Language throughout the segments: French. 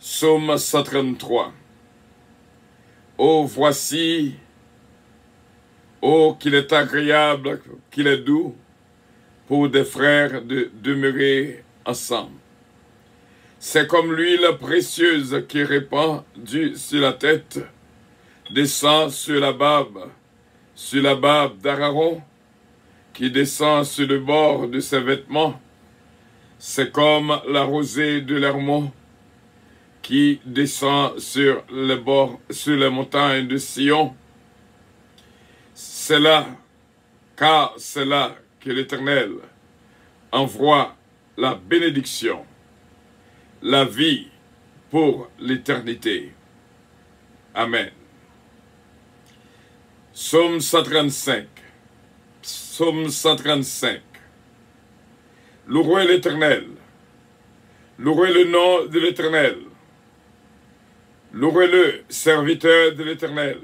Psaume 133. Oh, voici, oh, qu'il est agréable, qu'il est doux pour des frères de demeurer ensemble. C'est comme l'huile précieuse qui répandue sur la tête, descend sur la barbe d'Aaron, qui descend sur le bord de ses vêtements. C'est comme la rosée de l'Hermon qui descend sur les bords, sur les montagnes de Sion. C'est là, car c'est là que l'Éternel envoie la bénédiction, la vie pour l'éternité. Amen. Psaume 135. Psaume 135. Louez l'Éternel. Louez le nom de l'Éternel. Louez-le, serviteur de l'Éternel,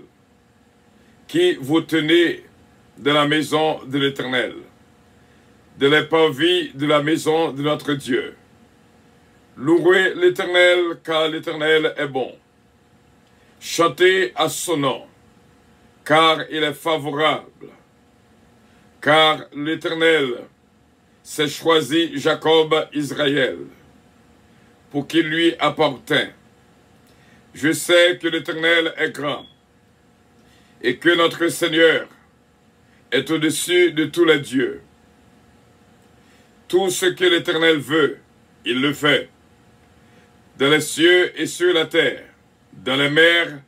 qui vous tenez de la maison de l'Éternel, de l'éparvis de la maison de notre Dieu. Louez l'Éternel, car l'Éternel est bon. Chantez à son nom, car il est favorable. Car l'Éternel s'est choisi Jacob, Israël, pour qu'il lui appartînt. Je sais que l'Éternel est grand et que notre Seigneur est au-dessus de tous les dieux. Tout ce que l'Éternel veut, il le fait, dans les cieux et sur la terre, dans les mers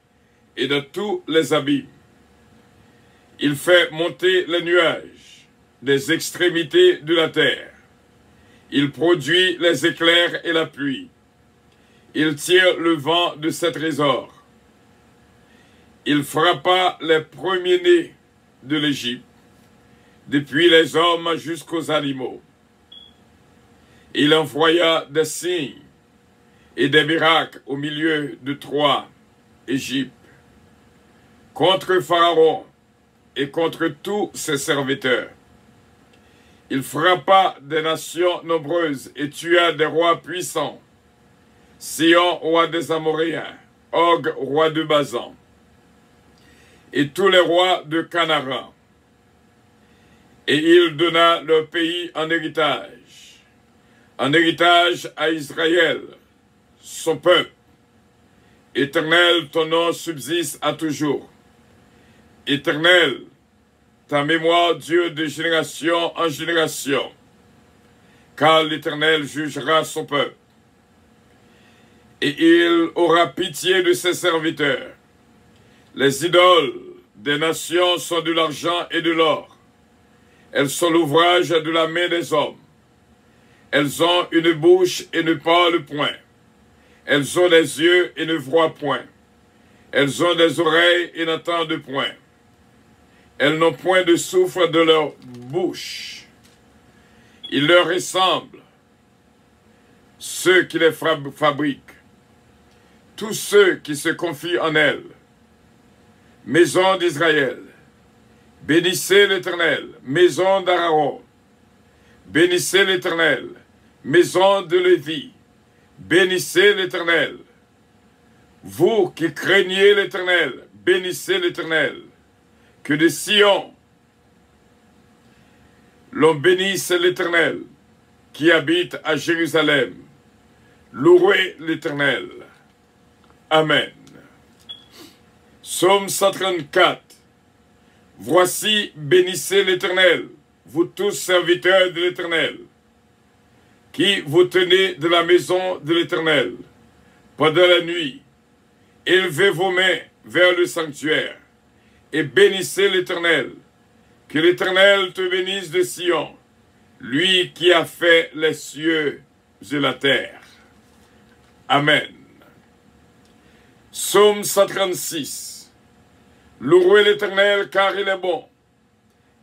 et dans tous les abîmes. Il fait monter les nuages des extrémités de la terre. Il produit les éclairs et la pluie. Il tire le vent de ses trésors. Il frappa les premiers-nés de l'Égypte, depuis les hommes jusqu'aux animaux. Il envoya des signes et des miracles au milieu de Troie, Égypte, contre Pharaon et contre tous ses serviteurs. Il frappa des nations nombreuses et tua des rois puissants. Sion, roi des Amoréens, Og, roi de Bazan, et tous les rois de Canaan. Et il donna leur pays en héritage à Israël, son peuple. Éternel, ton nom subsiste à toujours. Éternel, ta mémoire dure de génération en génération, car l'Éternel jugera son peuple. Et il aura pitié de ses serviteurs. Les idoles des nations sont de l'argent et de l'or. Elles sont l'ouvrage de la main des hommes. Elles ont une bouche et ne parlent point. Elles ont des yeux et ne voient point. Elles ont des oreilles et n'entendent point. Elles n'ont point de souffle de leur bouche. Il leur ressemble, ceux qui les fabriquent, tous ceux qui se confient en elles. Maison d'Israël, bénissez l'Éternel. Maison d'Aaron, bénissez l'Éternel. Maison de Lévi, bénissez l'Éternel. Vous qui craignez l'Éternel, bénissez l'Éternel. Que de Sion, l'on bénisse l'Éternel, qui habite à Jérusalem. Louez l'Éternel. Amen. Psaume 134. Voici, bénissez l'Éternel, vous tous serviteurs de l'Éternel, qui vous tenez de la maison de l'Éternel pendant la nuit. Élevez vos mains vers le sanctuaire et bénissez l'Éternel. Que l'Éternel te bénisse de Sion, lui qui a fait les cieux et la terre. Amen. Psaume 136. Louez l'Éternel car il est bon,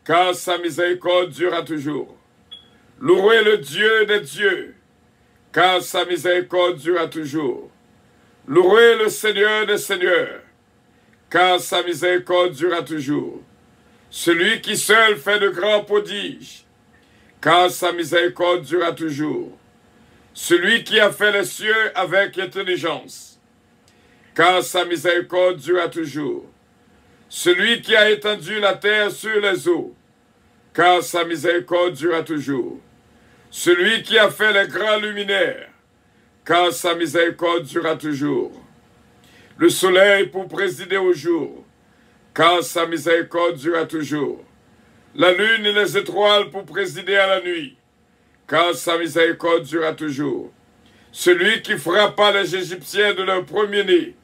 car sa miséricorde durera toujours. Louez le Dieu des dieux, car sa miséricorde durera toujours. Louez le Seigneur des seigneurs, car sa miséricorde durera toujours. Celui qui seul fait de grands prodiges, car sa miséricorde durera toujours. celui qui a fait les cieux avec intelligence, car sa miséricorde durera toujours. Celui qui a étendu la terre sur les eaux, car sa miséricorde durera toujours. Celui qui a fait les grands luminaires, car sa miséricorde durera toujours. Le soleil pour présider au jour, car sa miséricorde durera toujours. La lune et les étoiles pour présider à la nuit, car sa miséricorde durera toujours. Celui qui frappa les Égyptiens de leur premier-né,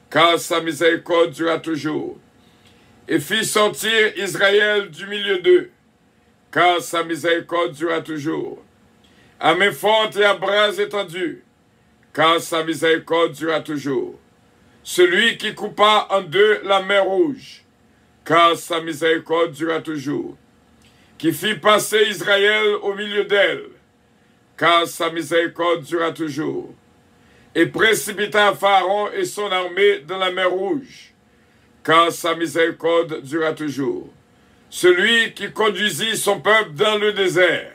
car sa miséricorde durera toujours. Et fit sortir Israël du milieu d'eux, car sa miséricorde durera toujours. À main forte et à bras étendus, car sa miséricorde durera toujours. Celui qui coupa en deux la mer rouge, car sa miséricorde durera toujours. Qui fit passer Israël au milieu d'elle, car sa miséricorde durera toujours. Et précipita Pharaon et son armée dans la mer rouge, car sa miséricorde durera toujours. Celui qui conduisit son peuple dans le désert,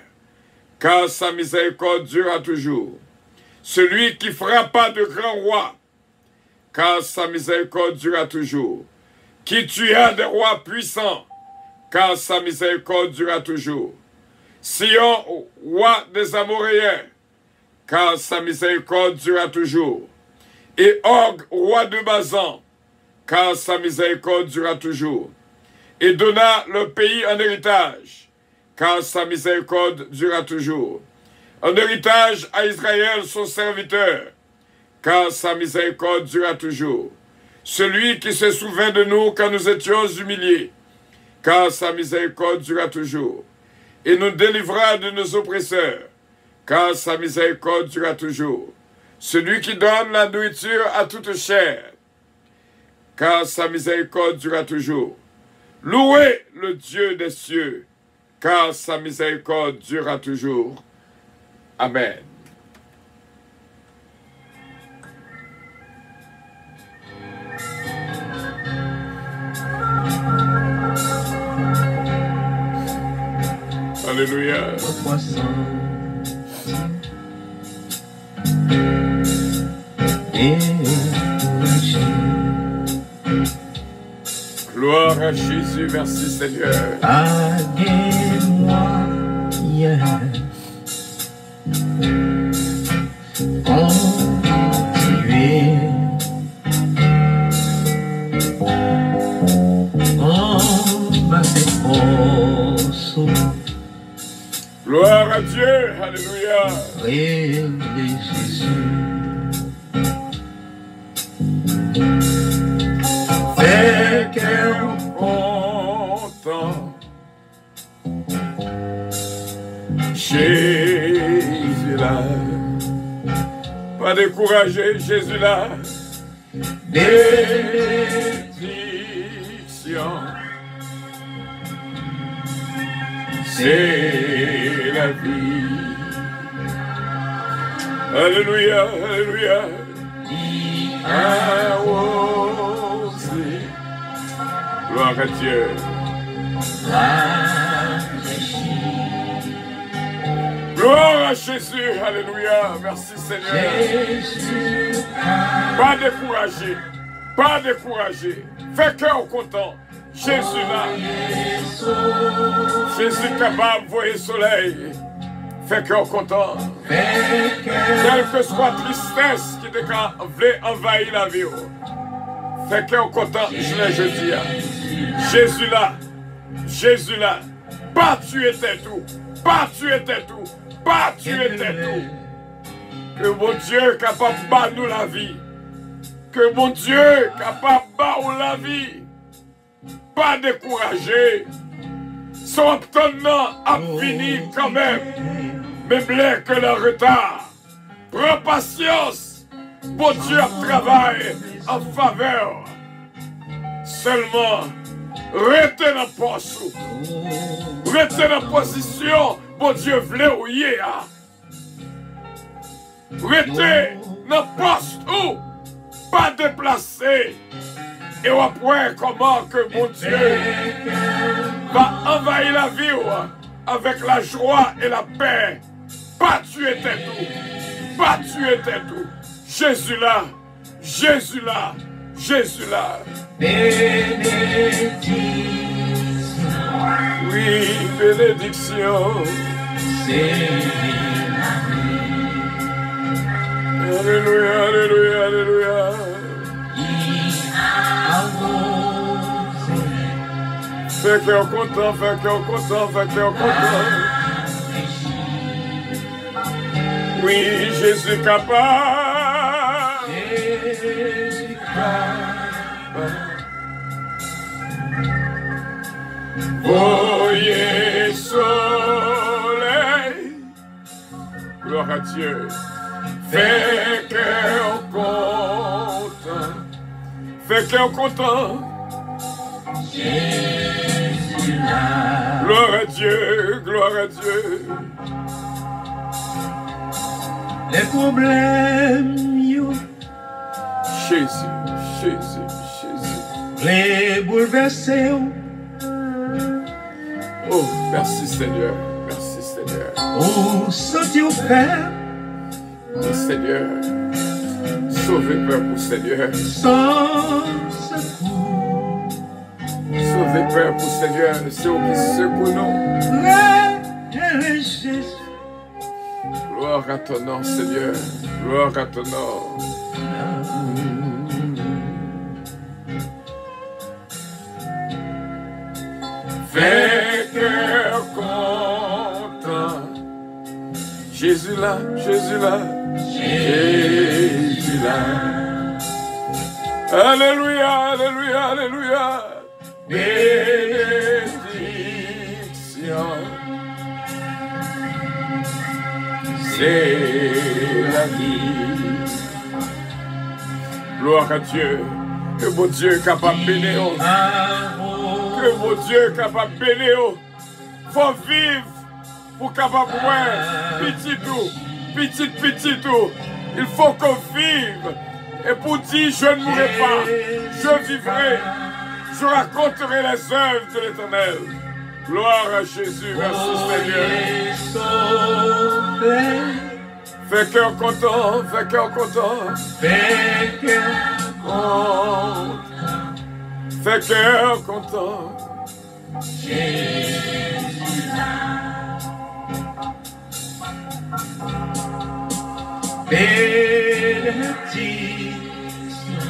car sa miséricorde durera toujours. Celui qui frappa de grands rois, car sa miséricorde durera toujours. Qui tua des rois puissants, car sa miséricorde durera toujours. Sion, roi des Amoréens, car sa miséricorde durera toujours. Et Og, roi de Bazan, car sa miséricorde durera toujours. Et donna le pays en héritage, car sa miséricorde durera toujours. En héritage à Israël son serviteur, car sa miséricorde durera toujours. Celui qui se souvint de nous quand nous étions humiliés, car sa miséricorde durera toujours. Et nous délivra de nos oppresseurs, car sa miséricorde durera toujours. Celui qui donne la nourriture à toute chair, car sa miséricorde durera toujours. Louez le Dieu des cieux, car sa miséricorde durera toujours. Amen. Alléluia. Gloire à Jésus, merci Seigneur. Aide-moi, yeah. Continuer. Gloire à Dieu, alléluia. Jésus. Fais qu'un content. Jésus là. Pas décourager, Jésus là. Bénédiction. C'est la vie. Alléluia, alléluia. Gloire à Dieu. Gloire à Jésus, alléluia. Merci Seigneur. Pas découragé, pas découragé. Fais cœur content. Jésus là. Jésus capable de voir le soleil. Fais cœur content. Quelle que soit la tristesse qui te voulait envahir la vie. Fais cœur content, je l'ai jeudi. Jésus là. Jésus là. Pas tu étais tout. Pas tu étais tout. Pas tu étais tout. Que mon Dieu est capable de battre nous la vie. Que mon Dieu est capable de battre la vie. Pas découragé. Son obtenant a fini quand même. Mais blé que le retard. Prends patience. Bon Dieu travaille en faveur. Seulement, restez dans la poste. Restez dans la position. Bon Dieu voulait où il est. Restez dans la poste où. Pas déplacé. Et après, comment que mon Dieu va envahir la vie avec la joie et la paix. Pas tuer tes tout. pas tuer tes tout. Jésus là, Jésus là, Jésus là. Bénédiction, Oui, bénédiction. c'est Alléluia, alléluia, alléluia. Fais cœur content, fais cœur content, fais cœur content. Oui, Jésus capable. Jésus Voyez soleil. Gloire à Dieu. Fais cœur content. Fais cœur content. Gloire à Dieu, gloire à Dieu. les problèmes, yo, Jésus, Jésus, Jésus. les bouleversés, yo, Oh, merci Seigneur, merci Seigneur. ou senti au Père, Oh Seigneur, sauvez peuple, Seigneur. sans secours, Sauvez peuple, Seigneur, c'est au qui secoue nous. les Jésus, Gloire à ton nom, Seigneur. Gloire à ton nom. Fais cœur content. Jésus là, Jésus là, Jésus là. Alléluia, alléluia, alléluia. Bénédiction. C'est la vie. Gloire à Dieu. Que mon Dieu est capable de bénir. Que mon Dieu est capable de bénir. Faut vivre pour capable de voir petit tout, petit tout. Il faut qu'on vive. Et pour dire je ne mourrai pas, je vivrai. Je raconterai les œuvres de l'Éternel. Gloire à Jésus, merci Seigneur. Fais cœur content, fais cœur content. fais cœur content. Fais cœur content. bénédiction,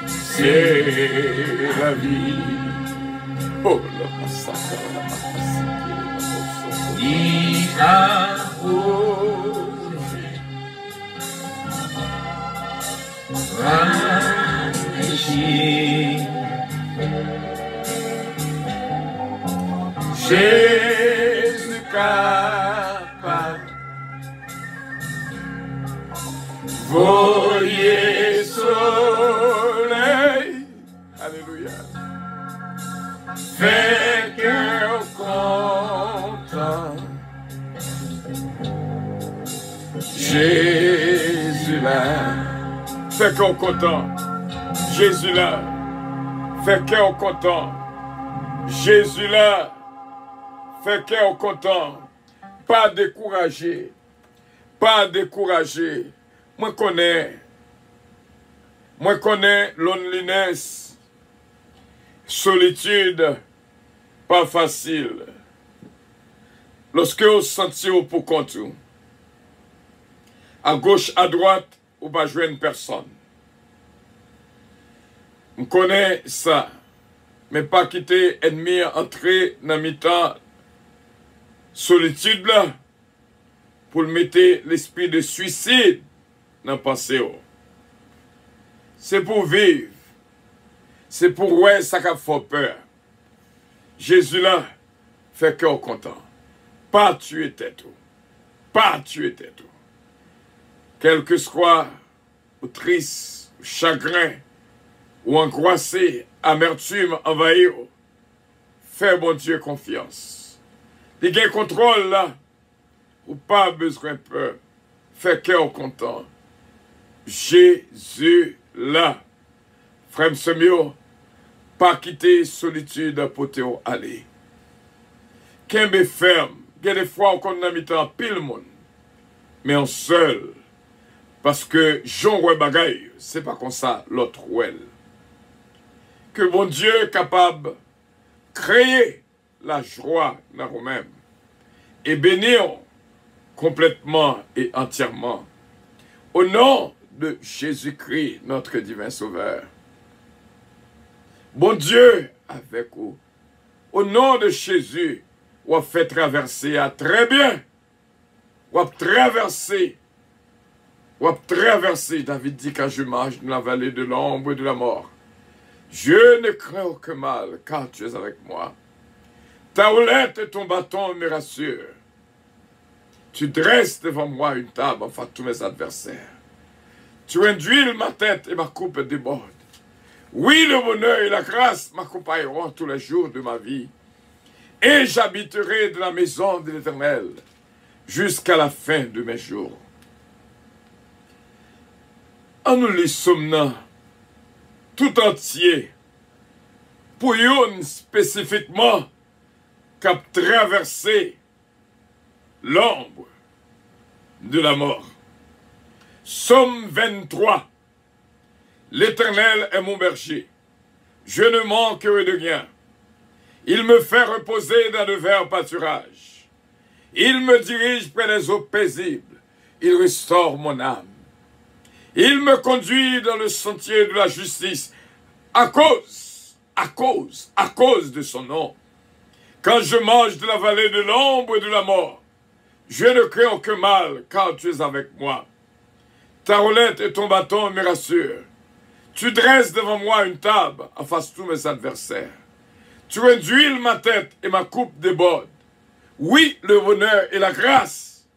C'est la vie. Oh, le massacre, la massacre, il a osé rafraîchir. Jésus capable. Voyez soleil. Alléluia. Fais cœur content. Jésus là. Fais cœur content. Jésus là. Fais cœur content. Jésus là. Fais cœur content. Pas découragé. Pas découragé. Moi connais loneliness, solitude, pas facile. Lorsque vous sentez pour compte, à gauche, à droite, vous ne pas joindre personne. Je connais ça, mais pas quitter ennemi entrer dans mi-temps solitude là pour mettre l'esprit de suicide dans le passé. C'est pour vivre. C'est pour ouais, ça qui fait peur. Jésus là, fait cœur content. Pas tuer tête. Pas tuer tête. Quel que soit ou triste, ou chagrin, ou angoissé, amertume envahi, fais bon Dieu confiance. Il y a un contrôle là, ou pas besoin de peur. Fais cœur content. Jésus là. Frère Semio, pas quitter solitude pour te aller. Qu'un ferme il y a des fois qu'on a mis en pile monde, mais en seul. Parce que Jean ouais bagaille, c'est pas comme ça l'autre ouais. Que bon Dieu est capable de créer la joie dans nous-mêmes et bénir complètement et entièrement. Au nom de Jésus-Christ, notre divin Sauveur. Bon Dieu avec vous. Au nom de Jésus, on a fait traverser à très bien. On a traversé. David dit quand je marche dans la vallée de l'ombre et de la mort. Je ne crains aucun mal, car tu es avec moi. Ta houlette et ton bâton me rassurent. Tu dresses devant moi une table enfin tous mes adversaires. Tu induis ma tête et ma coupe déborde. Oui, le bonheur et la grâce m'accompagneront tous les jours de ma vie. Et j'habiterai dans la maison de l'Éternel jusqu'à la fin de mes jours. En nous lisons tout entier, pour une spécifiquement qui a traversé l'ombre de la mort. Psaume 23. L'Éternel est mon berger. Je ne manquerai de rien. Il me fait reposer dans de verts pâturages. Il me dirige près des eaux paisibles. Il restaure mon âme. Il me conduit dans le sentier de la justice à cause de son nom. Quand je mange de la vallée de l'ombre et de la mort, je ne crains aucun mal, car tu es avec moi. Ta roulette et ton bâton me rassurent. Tu dresses devant moi une table en face de tous mes adversaires. Tu induis ma tête et ma coupe déborde. Oui, le bonheur et la grâce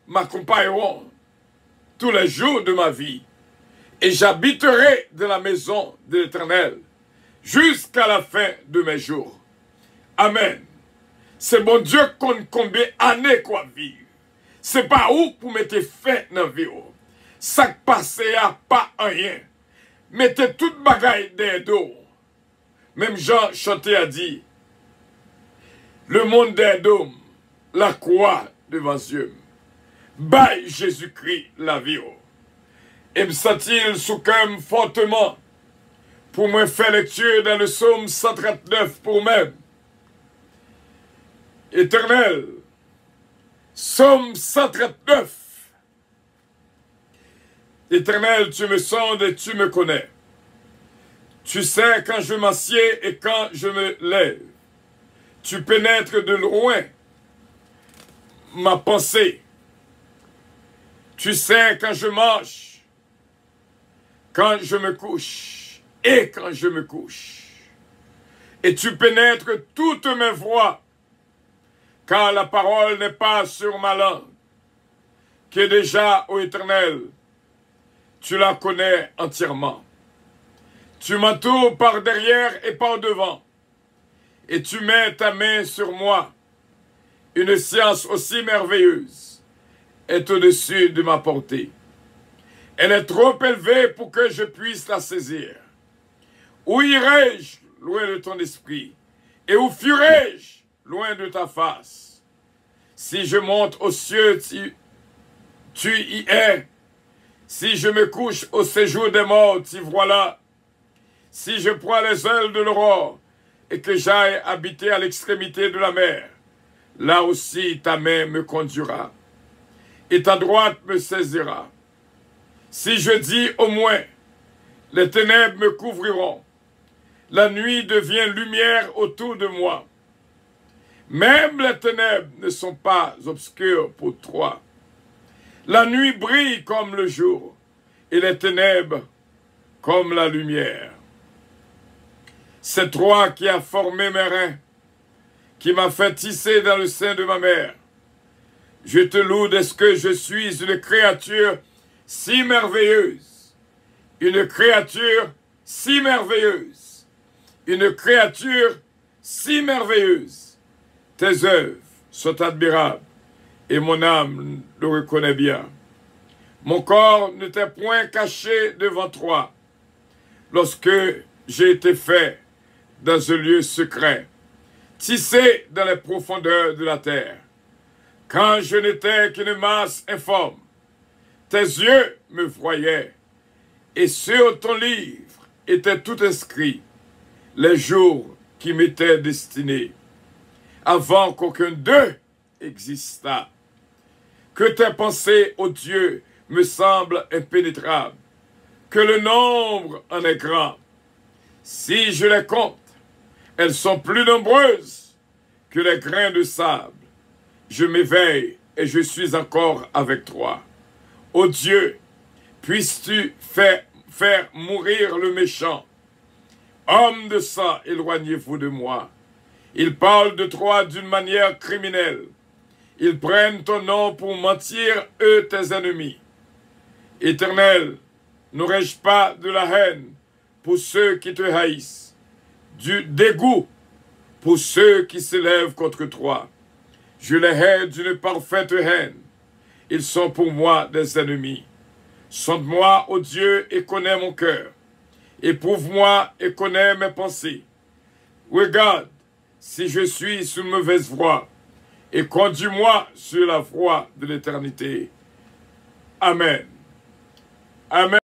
m'accompagneront tous les jours de ma vie. Et j'habiterai dans la maison de l'Éternel jusqu'à la fin de mes jours. Amen. C'est bon Dieu qu'on combien d'années quoi vivre. C'est pas où pour mettre fin dans la vie. Ça passe à pas rien. Mettez toute bagaille des dos. Même Jean Chanté a dit, le monde des dômes, la croix devant Dieu. Bye Jésus-Christ la vie. Et me sent-il sous cœur fortement pour me faire lecture dans le psaume 139 pour même. Éternel, psaume 139. Éternel, tu me sondes et tu me connais. Tu sais quand je m'assieds et quand je me lève. Tu pénètres de loin ma pensée. Tu sais quand je mange, quand je me couche et quand je me couche. Et tu pénètres toutes mes voies, car la parole n'est pas sur ma langue, que déjà, ô Éternel, tu la connais entièrement. Tu m'entoures par derrière et par devant, et tu mets ta main sur moi. Une science aussi merveilleuse est au-dessus de ma portée. Elle est trop élevée pour que je puisse la saisir. Où irai-je loin de ton esprit? Et où fuirai-je loin de ta face? Si je monte aux cieux, tu y es. Si je me couche au séjour des morts, t'y voilà. Si je prends les ailes de l'aurore et que j'aille habiter à l'extrémité de la mer, là aussi ta main me conduira et ta droite me saisira. Si je dis au moins, les ténèbres me couvriront, la nuit devient lumière autour de moi. Même les ténèbres ne sont pas obscures pour toi. La nuit brille comme le jour, et les ténèbres comme la lumière. C'est toi qui as formé mes reins, qui m'as fait tisser dans le sein de ma mère. Je te loue d'est-ce que je suis une créature si merveilleuse, une créature si merveilleuse, une créature si merveilleuse. Tes œuvres sont admirables et mon âme le reconnaît bien. Mon corps ne t'est point caché devant toi lorsque j'ai été fait dans un lieu secret, tissé dans les profondeurs de la terre. Quand je n'étais qu'une masse informe, tes yeux me voyaient, et sur ton livre étaient tout inscrits les jours qui m'étaient destinés, avant qu'aucun d'eux existât. Que tes pensées, ô Dieu, me semblent impénétrables, que le nombre en est grand. Si je les compte, elles sont plus nombreuses que les grains de sable. Je m'éveille et je suis encore avec toi. Ô Dieu, puisses-tu faire mourir le méchant. Homme de sang, éloignez-vous de moi. Ils parlent de toi d'une manière criminelle. Ils prennent ton nom pour mentir, eux tes ennemis. Éternel, n'aurais-je pas de la haine pour ceux qui te haïssent, du dégoût pour ceux qui s'élèvent contre toi? Je les hais d'une parfaite haine. Ils sont pour moi des ennemis. Sonde-moi, ô Dieu, et connais mon cœur. Éprouve-moi et connais mes pensées. Regarde si je suis sur une mauvaise voie, et conduis-moi sur la voie de l'éternité. Amen. Amen.